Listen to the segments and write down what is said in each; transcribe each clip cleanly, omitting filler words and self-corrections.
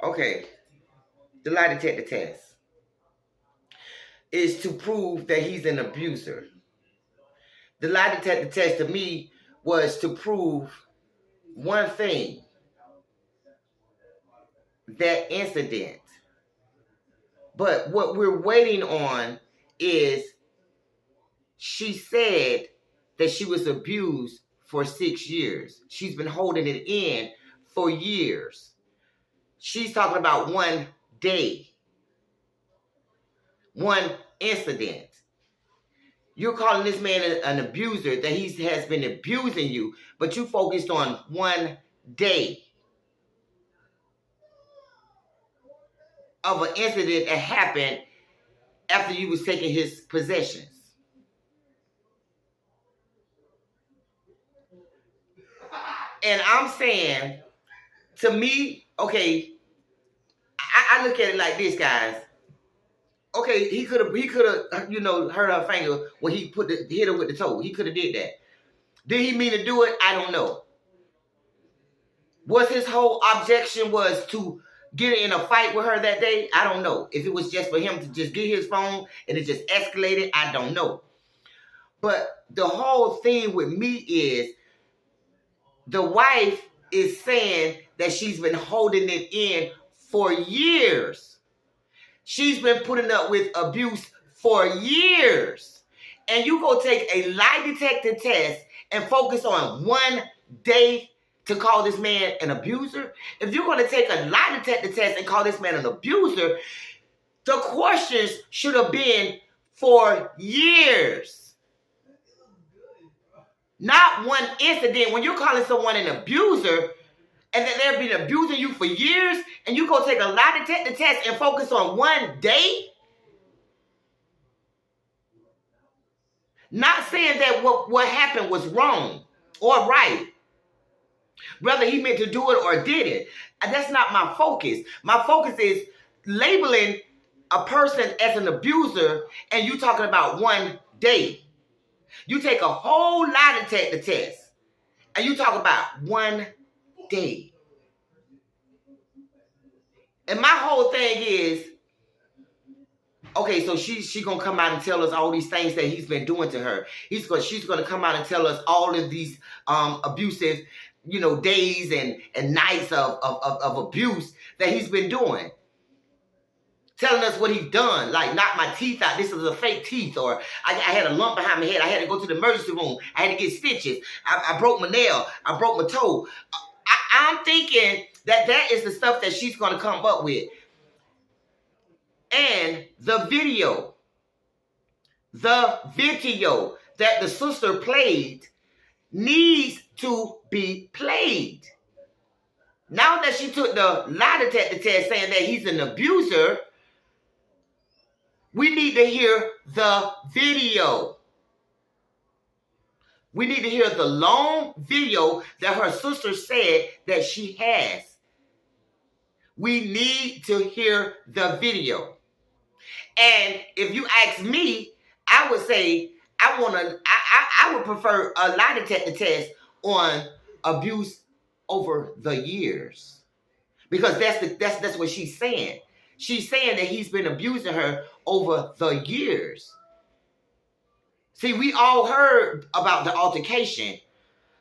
Okay, the lie detector test is to prove that he's an abuser. The lie detector test to me was to prove one thing, that incident. But what we're waiting on is she said that she was abused for 6 years. She's been holding it in for years. She's talking about one day, one incident. You're calling this man an abuser, that he has been abusing you, but you focused on one day of an incident that happened after you was taking his possessions. And I'm saying, to me, okay, I look at it like this, guys. Okay, he could have, hurt her finger when he hit her with the toe. He could have did that. Did he mean to do it? I don't know. Was his whole objection was to get in a fight with her that day? I don't know. If it was just for him to just get his phone and it just escalated, I don't know. But the whole thing with me is the wife is saying that she's been holding it in for years. She's been putting up with abuse for years. And you go take a lie detector test and focus on one day to call this man an abuser. If you're going to take a lie detector test and call this man an abuser, the questions should have been for years. Not one incident. When you're calling someone an abuser and that they've been abusing you for years, and you go take a lie detector test and focus on one day. Not saying that what happened was wrong or right. Whether he meant to do it or didn't. That's not my focus. My focus is labeling a person as an abuser, and you talking about one day. You take a whole lie detector test and you talk about one day. And my whole thing is, okay, so she's gonna come out and tell us all these things that he's been doing to her. She's gonna come out and tell us all of these abusive, days and nights of abuse that he's been doing. Telling us what he's done, like knock my teeth out. This is a fake teeth, or I had a lump behind my head. I had to go to the emergency room. I had to get stitches. I broke my nail. I broke my toe. I'm thinking that is the stuff that she's going to come up with. And the video that the sister played needs to be played. Now that she took the lie detector test saying that he's an abuser, we need to hear the video. We need to hear the long video that her sister said that she has. We need to hear the video. And if you ask me, I would say I would prefer a lie detector test on abuse over the years. Because that's what she's saying. She's saying that he's been abusing her over the years. See, we all heard about the altercation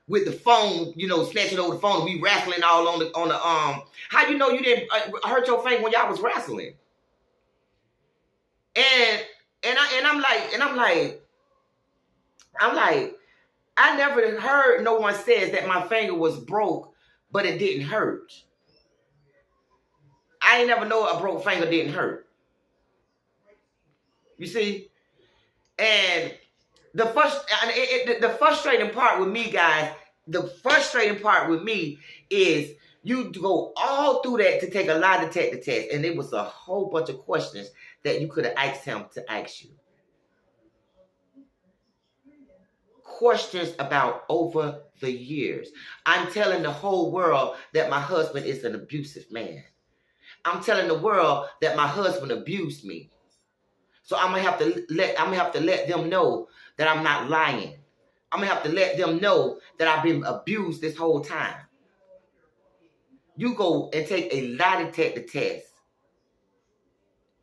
with the phone, snatching over the phone. We wrestling all on the How you know you didn't hurt your finger when y'all was wrestling? And I'm like, I never heard no one says that my finger was broke, but it didn't hurt. I ain't never know a broke finger didn't hurt. You see? And the frustrating part with me, guys, is you go all through that to take a lie detector test, and it was a whole bunch of questions that you could have asked him to ask you. Questions about over the years. I'm telling the whole world that my husband is an abusive man. I'm telling the world that my husband abused me. So I'm gonna have to let them know that I'm not lying. I'm gonna have to let them know that I've been abused this whole time. you go and take a lie detector test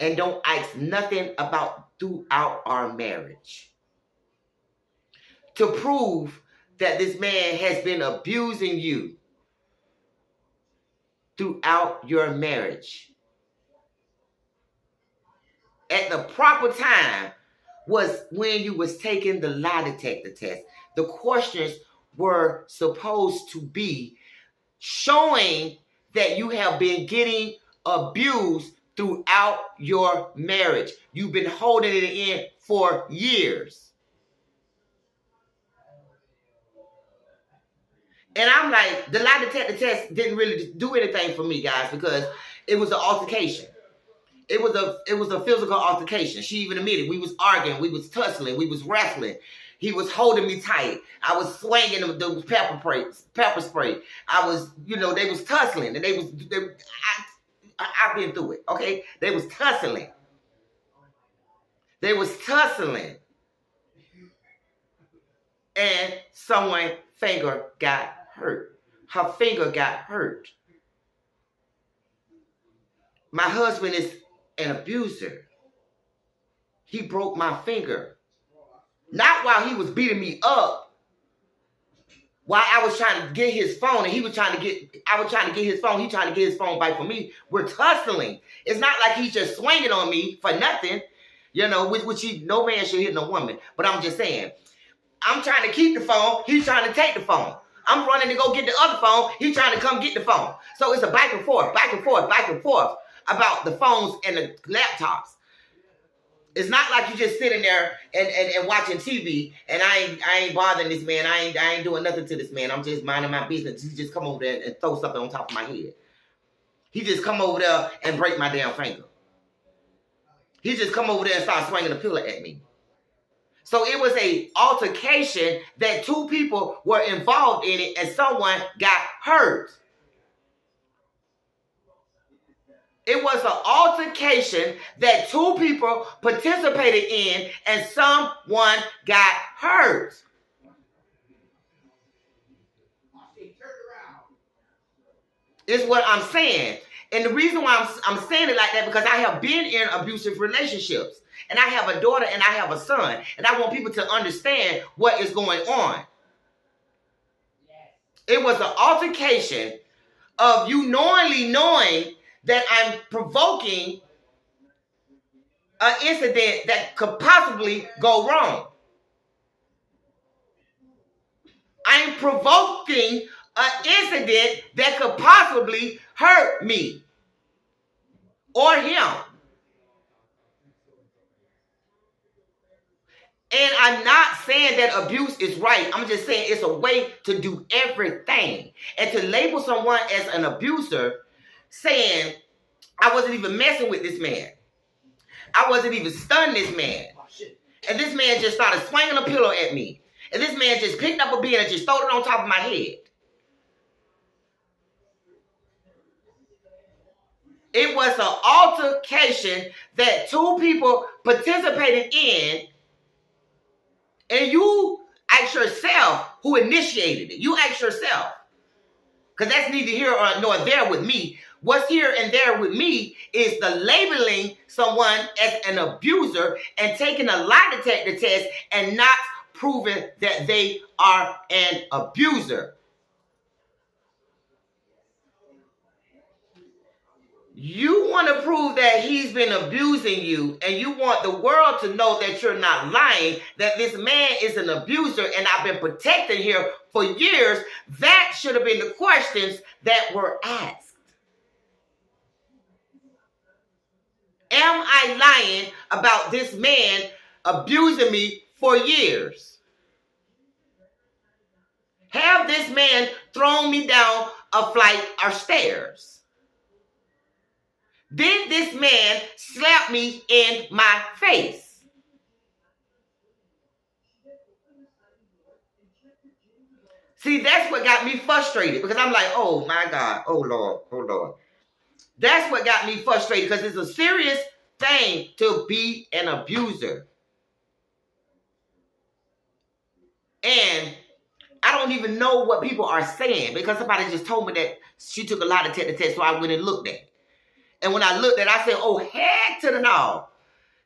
and don't ask nothing about throughout our marriage to prove that this man has been abusing you throughout your marriage. At the proper time was when you was taking the lie detector test. The questions were supposed to be showing that you have been getting abused throughout your marriage. You've been holding it in for years. And I'm like, the lie detector test didn't really do anything for me, guys, because it was an altercation. It was a physical altercation. She even admitted we was arguing, we was tussling, we was wrestling. He was holding me tight. I was swinging the pepper spray. I was, they was tussling, and I've been through it. Okay, they was tussling. They was tussling, and someone's finger got hurt. Her finger got hurt. My husband is an abuser. He broke my finger. Not while he was beating me up. While I was trying to get his phone and I was trying to get his phone. He trying to get his phone back from me. We're tussling. It's not like he's just swinging on me for nothing. Which no man should hit no woman. But I'm just saying, I'm trying to keep the phone. He's trying to take the phone. I'm running to go get the other phone. He's trying to come get the phone. So it's a back and forth, back and forth, back and forth about the phones and the laptops. It's not like you just sitting there and watching TV and I ain't bothering this man. I ain't doing nothing to this man. I'm just minding my business. He just come over there and throw something on top of my head. He just come over there and break my damn finger. He just come over there and start swinging a pillow at me. So it was a altercation that two people were involved in it and someone got hurt. It was an altercation that two people participated in and someone got hurt. Is what I'm saying. And the reason why I'm saying it like that, because I have been in abusive relationships. And I have a daughter and I have a son. And I want people to understand what is going on. It was an altercation of you knowingly knowing that I'm provoking an incident that could possibly go wrong. I'm provoking an incident that could possibly hurt me or him. And I'm not saying that abuse is right. I'm just saying it's a way to do everything. And to label someone as an abuser, saying, I wasn't even messing with this man. I wasn't even stunning this man. And this man just started swinging a pillow at me. And this man just picked up a beer and just threw it on top of my head. It was an altercation that two people participated in. And you ask yourself who initiated it. You ask yourself. Because that's neither here nor there with me. What's here and there with me is the labeling someone as an abuser and taking a lie detector test and not proving that they are an abuser. You want to prove that he's been abusing you, and you want the world to know that you're not lying, that this man is an abuser and I've been protecting him for years. That should have been the questions that were asked. Am I lying about this man abusing me for years? Have this man thrown me down a flight of stairs? Did this man slap me in my face? See, that's what got me frustrated, because I'm like, oh my God, oh Lord, oh Lord. That's what got me frustrated, because it's a serious thing to be an abuser. And I don't even know what people are saying because somebody just told me that she took a lie detector test, so I went and looked at it. And when I looked at it, I said, oh, heck to the no.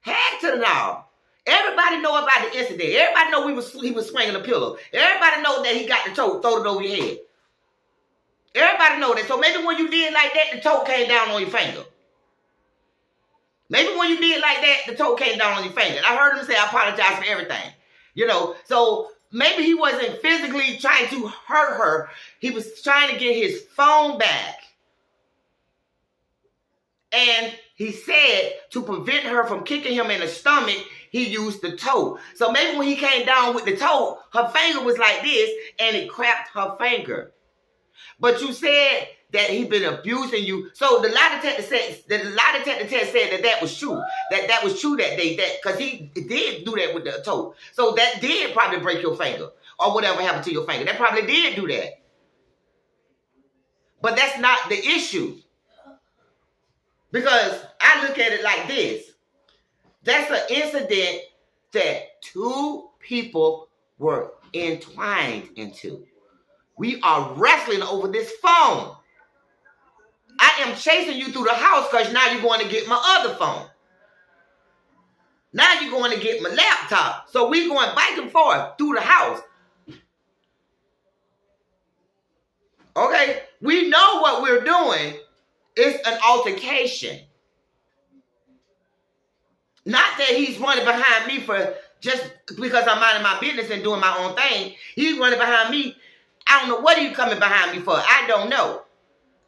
Heck to the no. Everybody know about the incident. Everybody know he was swinging a pillow. Everybody know that he got the toe, thrown it over your head. Everybody know that. So maybe when you did like that, the toe came down on your finger. Maybe when you did like that, the toe came down on your finger. I heard him say, I apologize for everything. You know, so maybe he wasn't physically trying to hurt her. He was trying to get his phone back. And he said to prevent her from kicking him in the stomach, he used the toe. So maybe when he came down with the toe, her finger was like this and it cracked her finger. But you said that he'd been abusing you. So the lie detector test said that was true. That was true that day. Because he did do that with the toe. So that did probably break your finger. Or whatever happened to your finger. That probably did do that. But that's not the issue. Because I look at it like this. That's an incident that two people were entwined into. We are wrestling over this phone. I am chasing you through the house because now you're going to get my other phone. Now you're going to get my laptop. So we're going back and forth through the house. Okay? We know what we're doing. It's an altercation. Not that he's running behind me for just because I'm minding my business and doing my own thing. He's running behind me. I don't know what he's coming behind me for. I don't know.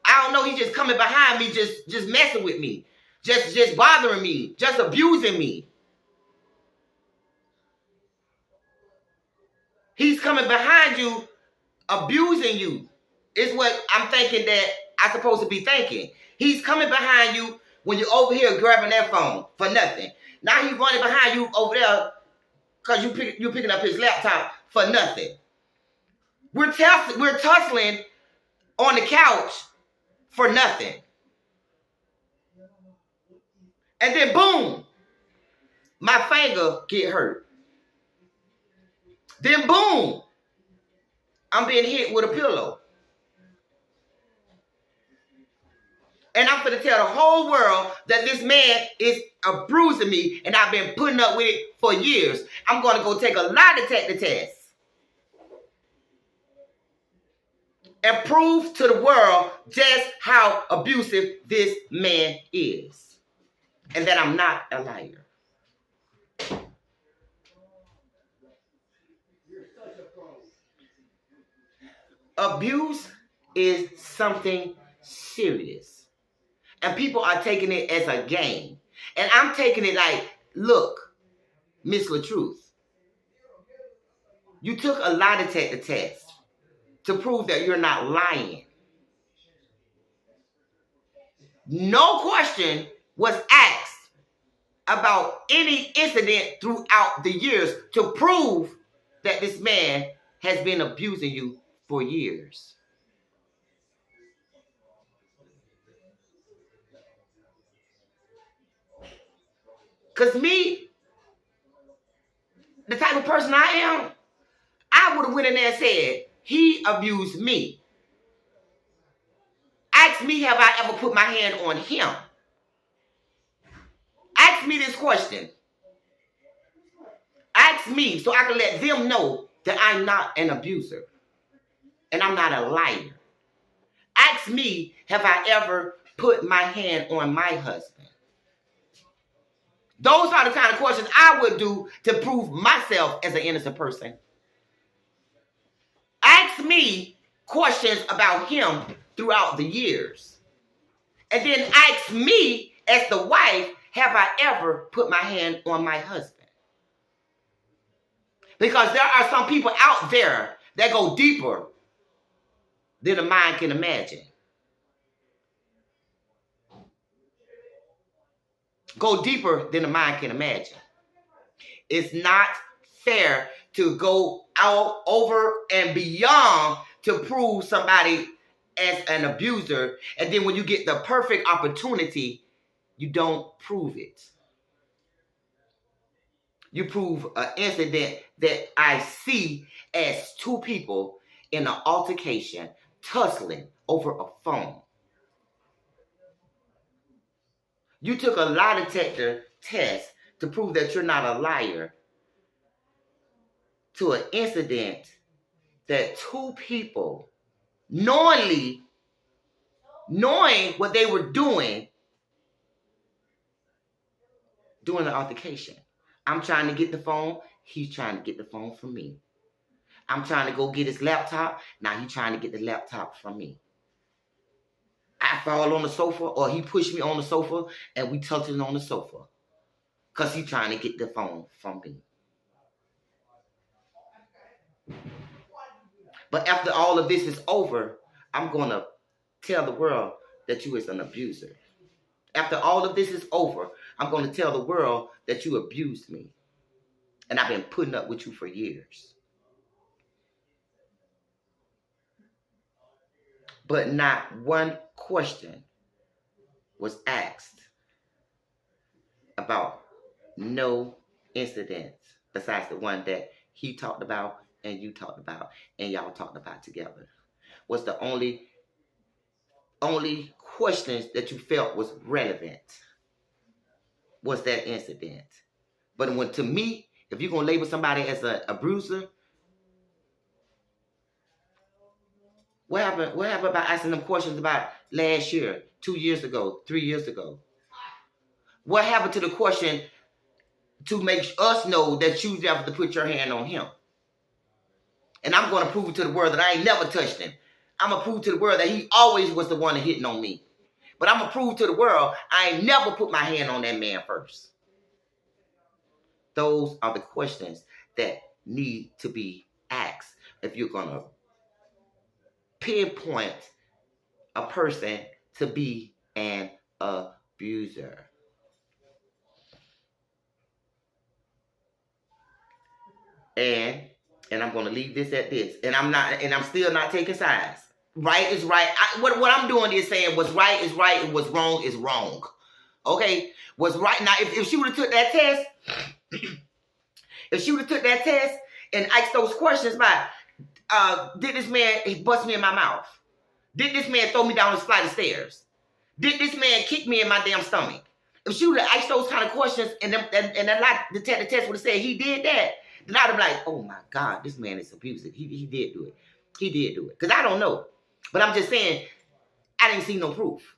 I don't know. He's just coming behind me, just messing with me, just bothering me, just abusing me. He's coming behind you, abusing you. Is what I'm thinking that I'm supposed to be thinking. He's coming behind you when you're over here grabbing that phone for nothing. Now he's running behind you over there because you're picking up his laptop for nothing. We're tussling on the couch for nothing. And then boom, my finger get hurt. Then boom, I'm being hit with a pillow. And I'm going to tell the whole world that this man is abusing me and I've been putting up with it for years. I'm going to go take a lie detector test and prove to the world just how abusive this man is. And that I'm not a liar. Abuse is something serious. And people are taking it as a game. And I'm taking it like, look, Miss LaTruth, you took a lie detector test to prove that you're not lying. No question was asked about any incident throughout the years to prove that this man has been abusing you for years. Because me, the type of person I am, I would have went in there and said, he abused me. Ask me, have I ever put my hand on him? Ask me this question. Ask me so I can let them know that I'm not an abuser. And I'm not a liar. Ask me, have I ever put my hand on my husband? Those are the kind of questions I would do to prove myself as an innocent person. Ask me questions about him throughout the years. And then ask me, as the wife, have I ever put my hand on my husband? Because there are some people out there that go deeper than a mind can imagine. Go deeper than a mind can imagine. It's not fair to go out over and beyond to prove somebody as an abuser, and then when you get the perfect opportunity, you don't prove it. You prove an incident that I see as two people in an altercation, tussling over a phone. You took a lie detector test to prove that you're not a liar to an incident that two people, knowing what they were doing during the altercation. I'm trying to get the phone. He's trying to get the phone from me. I'm trying to go get his laptop. Now he's trying to get the laptop from me. I fall on the sofa or he pushed me on the sofa and we tilted on the sofa because he's trying to get the phone from me. But after all of this is over, I'm going to tell the world that you is an abuser. After all of this is over, I'm going to tell the world that you abused me. And I've been putting up with you for years. But not one question was asked about no incidents besides the one that he talked about and you talked about and y'all talked about together. Was the only questions that you felt was relevant was that incident. But when to me, if you're going to label somebody as an abuser, what happened about asking them questions about last year, 2 years ago, 3 years ago? What happened to the question to make us know that you have to put your hand on him? And I'm going to prove to the world that I ain't never touched him. I'm going to prove to the world that he always was the one hitting on me. But I'm going to prove to the world I ain't never put my hand on that man first. Those are the questions that need to be asked if you're going to pinpoint a person to be an abuser. And I'm going to leave this at this. And I'm still not taking sides. Right is right. What I'm doing is saying what's right is right and what's wrong is wrong. Okay? What's right. Now, if she would have took that test, and asked those questions about, did this man bust me in my mouth? Did this man throw me down the flight of stairs? Did this man kick me in my damn stomach? If she would have asked those kind of questions and that lie detector test would have said he did that, then I'd have been like, oh my God, this man is abusive. He did do it. He did do it. Because I don't know. But I'm just saying, I didn't see no proof.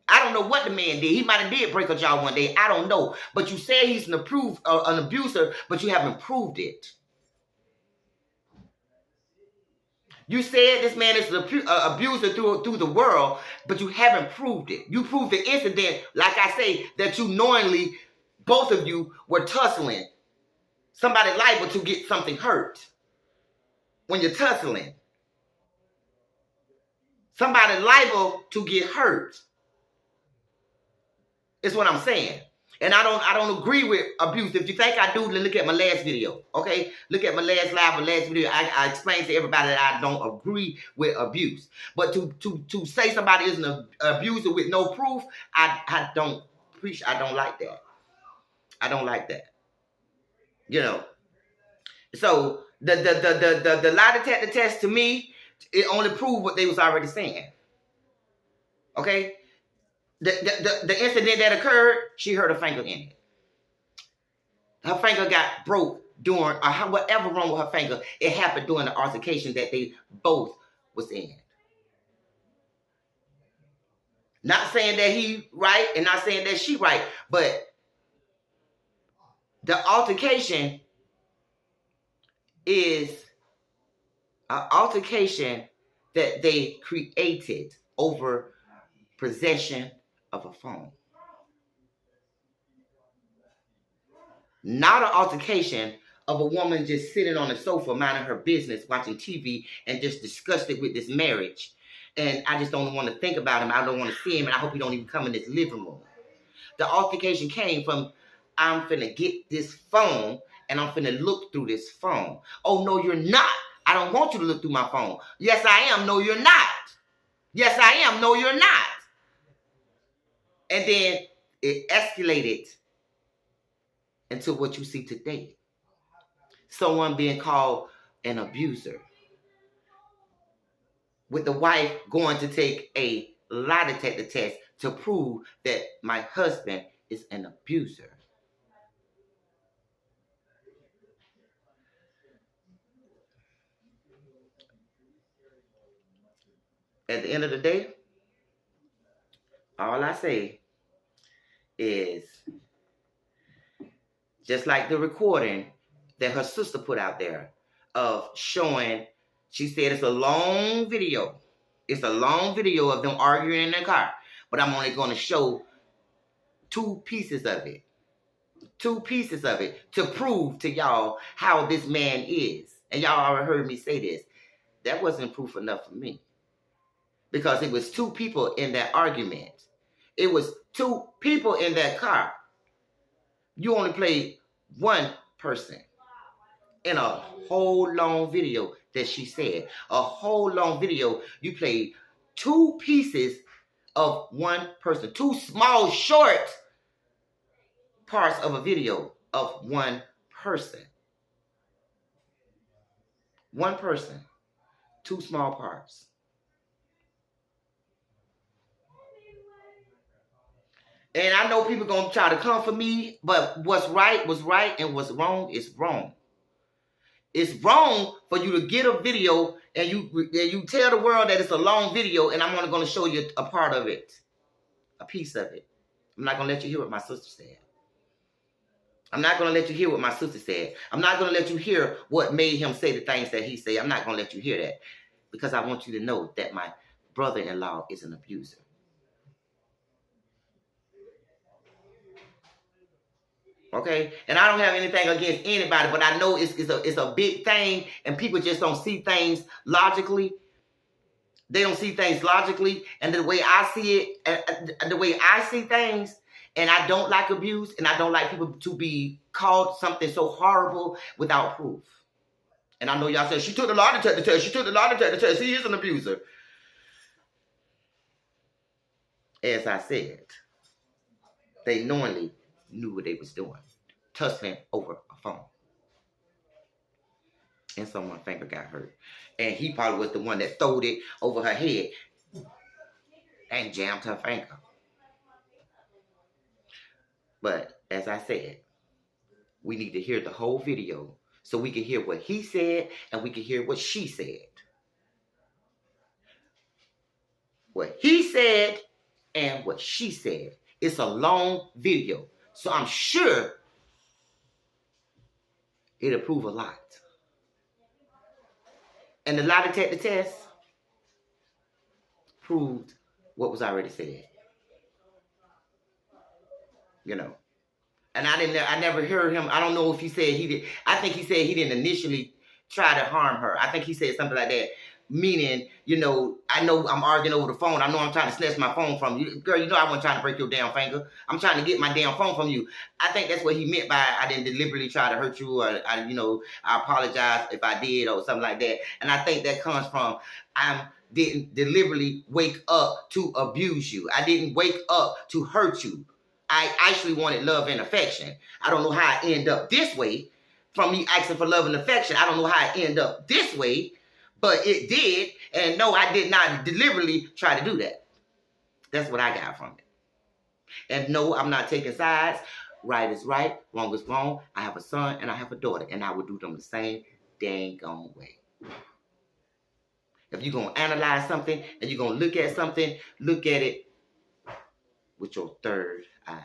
I don't know what the man did. He might have did break a jaw one day. I don't know. But you say he's an abuser, but you haven't proved it. You said this man is an abuser through the world, but you haven't proved it. You proved the incident, like I say, that you knowingly, both of you, were tussling. Somebody liable to get something hurt when you're tussling. Somebody liable to get hurt. Is what I'm saying. And I don't agree with abuse. If you think I do, then look at my last video. Okay? Look at my last live or last video. I explained to everybody that I don't agree with abuse. But to say somebody is an abuser with no proof, I don't like that. I don't like that. You know. So the lie detector test to me, it only proved what they was already saying. Okay? The incident that occurred, she hurt her finger in it. Her finger got broke during, or whatever wrong with her finger, it happened during the altercation that they both was in. Not saying that he right and not saying that she right, but the altercation is an altercation that they created over possession of a phone. Not an altercation of a woman just sitting on the sofa minding her business, watching TV, and just disgusted with this marriage. And I just don't want to think about him. I don't want to see him, and I hope he don't even come in this living room. The altercation came from, I'm finna get this phone, and I'm finna look through this phone. Oh, no, you're not. I don't want you to look through my phone. Yes, I am. No, you're not. Yes, I am. No, you're not. And then it escalated into what you see today. Someone being called an abuser. with the wife going to take a lie detector test to prove that my husband is an abuser. At the end of the day, all I say is just like the recording that her sister put out there of showing, she said it's a long video. It's a long video of them arguing in their car. But I'm only going to show two pieces of it. Two pieces of it to prove to y'all how this man is. And y'all already heard me say this. That wasn't proof enough for me. Because it was two people in that argument. It was two people in that car. You only played one person in a whole long video that she said. A whole long video. You played two pieces of one person. Two small, short parts of a video of one person. One person. Two small parts. And I know people going to try to come for me, but what's right was right and what's wrong is wrong. It's wrong for you to get a video and you tell the world that it's a long video and I'm only going to show you a part of it, a piece of it. I'm not going to let you hear what my sister said. I'm not going to let you hear what my sister said. I'm not going to let you hear what made him say the things that he said. I'm not going to let you hear that because I want you to know that my brother-in-law is an abuser. Okay, and I don't have anything against anybody, but I know it's a big thing, and people just don't see things logically. They don't see things logically, and the way I see it, the way I see things, and I don't like abuse, and I don't like people to be called something so horrible without proof. And I know y'all said she took the lie detector test. She took the lie detector test. He is an abuser. As I said, they knowingly knew what they was doing, tussling over a phone. And someone's finger got hurt. And he probably was the one that throwed it over her head and jammed her finger. But as I said, we need to hear the whole video so we can hear what he said and we can hear what she said. What he said and what she said. It's a long video. So I'm sure it'll prove a lot. And the lie detector test proved what was already said. You know. And I never heard him. I don't know if he said he did. I think he said he didn't initially try to harm her. I think he said something like that. Meaning, you know, I know I'm arguing over the phone. I know I'm trying to snatch my phone from you. Girl, you know I wasn't trying to break your damn finger. I'm trying to get my damn phone from you. I think that's what he meant by I didn't deliberately try to hurt you or, I apologize if I did or something like that. And I think that comes from I didn't deliberately wake up to abuse you. I didn't wake up to hurt you. I actually wanted love and affection. I don't know how I end up this way from me asking for love and affection. I don't know how I end up this way. But it did, and no, I did not deliberately try to do that. That's what I got from it. And no, I'm not taking sides. Right is right, wrong is wrong. I have a son and I have a daughter, and I would do them the same dang gone way. If you're going to analyze something and you're going to look at something, look at it with your third eye.